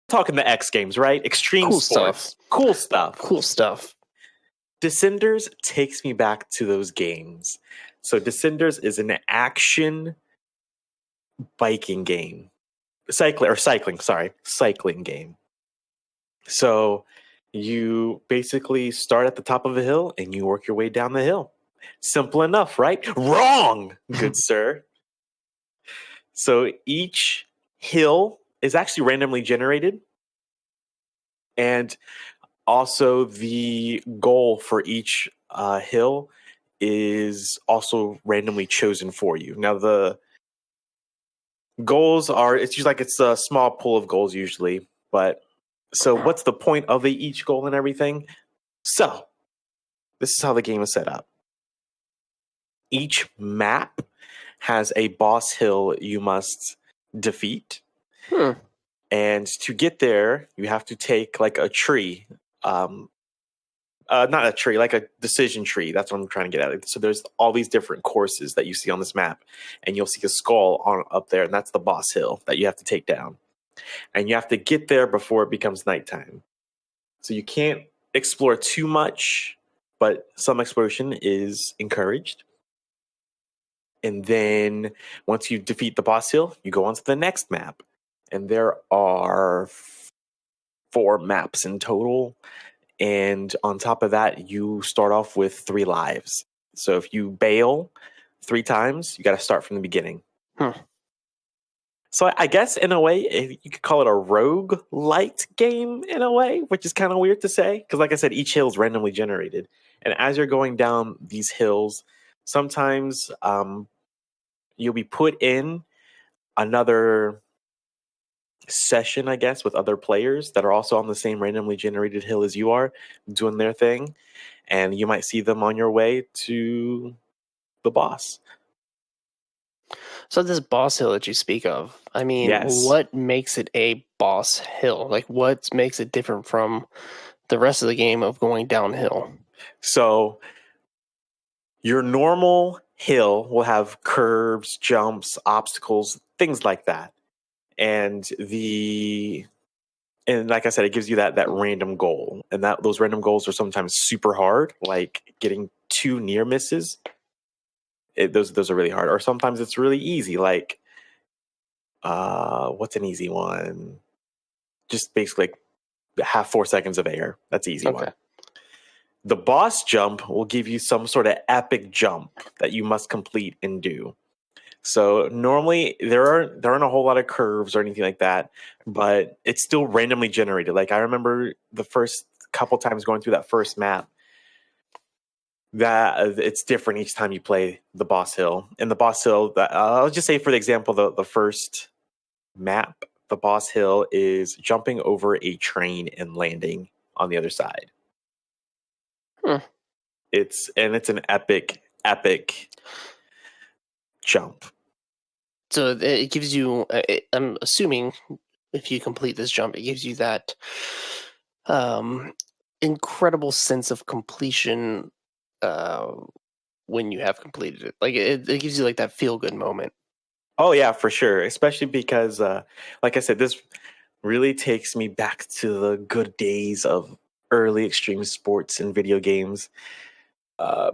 talking the X Games, right? Extreme Cool sports. stuff. Cool stuff. Cool stuff. Descenders takes me back to those games. So Descenders is an action biking game. Cycling game. So you basically start at the top of a hill and you work your way down the hill. Simple enough, right? Wrong, good sir. So each hill is actually randomly generated. And also the goal for each hill is also randomly chosen for you. Now the goals are, it's usually like it's a small pool of goals usually, but so what's the point of each goal and everything? So this is how the game is set up. Each map has a boss hill you must defeat. And to get there, you have to take like a tree. Not a tree, like a decision tree. That's what I'm trying to get at. So there's all these different courses that you see on this map. And you'll see a skull up there. And that's the boss hill that you have to take down. And you have to get there before it becomes nighttime. So you can't explore too much, but some exploration is encouraged. And then once you defeat the boss hill, you go on to the next map. And there are 4 maps in total. And on top of that, you start off with 3 lives. So if you bail 3 times, you got to start from the beginning. So I guess in a way, you could call it a roguelite game in a way, which is kind of weird to say. Because like I said, each hill is randomly generated. And as you're going down these hills, sometimes you'll be put in another session, I guess, with other players that are also on the same randomly generated hill as you are, doing their thing. And you might see them on your way to the boss. So this boss hill that you speak of, I mean, What makes it a boss hill? Like, what makes it different from the rest of the game of going downhill? So your normal hill will have curves, jumps, obstacles, things like that. And like I said, it gives you that random goal. And those random goals are sometimes super hard, like getting 2 near misses. Those are really hard. Or sometimes it's really easy, like what's an easy one? Just basically have 4 seconds of air. That's an easy one. The boss jump will give you some sort of epic jump that you must complete and do. So normally there aren't a whole lot of curves or anything like that, but it's still randomly generated. Like I remember the first couple times going through that first map, that it's different each time you play the boss hill. And the boss hill, I'll just say for the example, the first map, the boss hill is jumping over a train and landing on the other side. It's an epic jump. So it gives you, I'm assuming if you complete this jump, it gives you that incredible sense of completion when you have completed it. Like it gives you like that feel good moment. Oh yeah, for sure. Especially because, like I said, this really takes me back to the good days of early extreme sports and video games.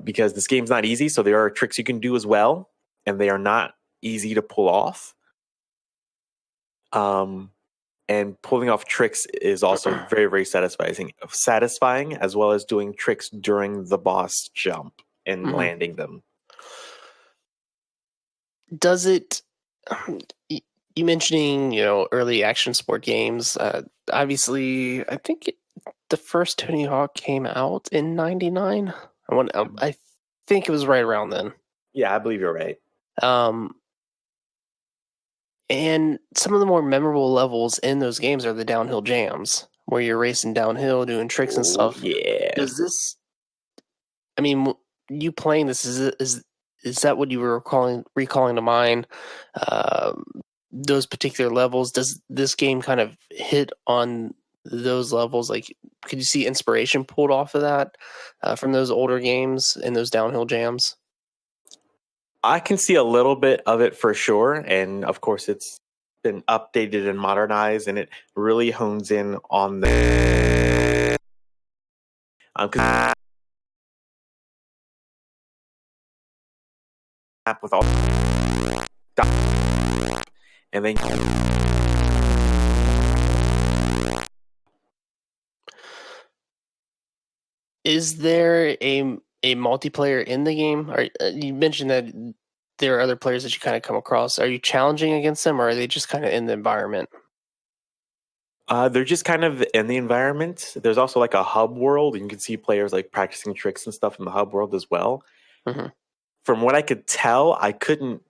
Because this game's not easy, so there are tricks you can do as well, and they are not easy to pull off. And pulling off tricks is also very, very satisfying, as well as doing tricks during the boss jump and landing them. Does it? You mentioning, early action sport games. Obviously, I think the first Tony Hawk came out in '99. I think it was right around then. Yeah, I believe you're right. And some of the more memorable levels in those games are the downhill jams, where you're racing downhill, doing tricks and stuff. Yeah. Does this? I mean, you playing this is that what you were recalling to mind? Those particular levels. Does this game kind of hit on those levels? Like, could you see inspiration pulled off of that from those older games and those downhill jams? I can see a little bit of it for sure, and of course it's been updated and modernized, and it really hones in on the 'cause with all and then Is there a multiplayer in the game? Or you mentioned that there are other players that you kind of come across. Are you challenging against them, or are they just kind of in the environment? they're just kind of in the environment. There's also like a hub world, and you can see players like practicing tricks and stuff in the hub world as well. Mm-hmm. From what I could tell, I couldn't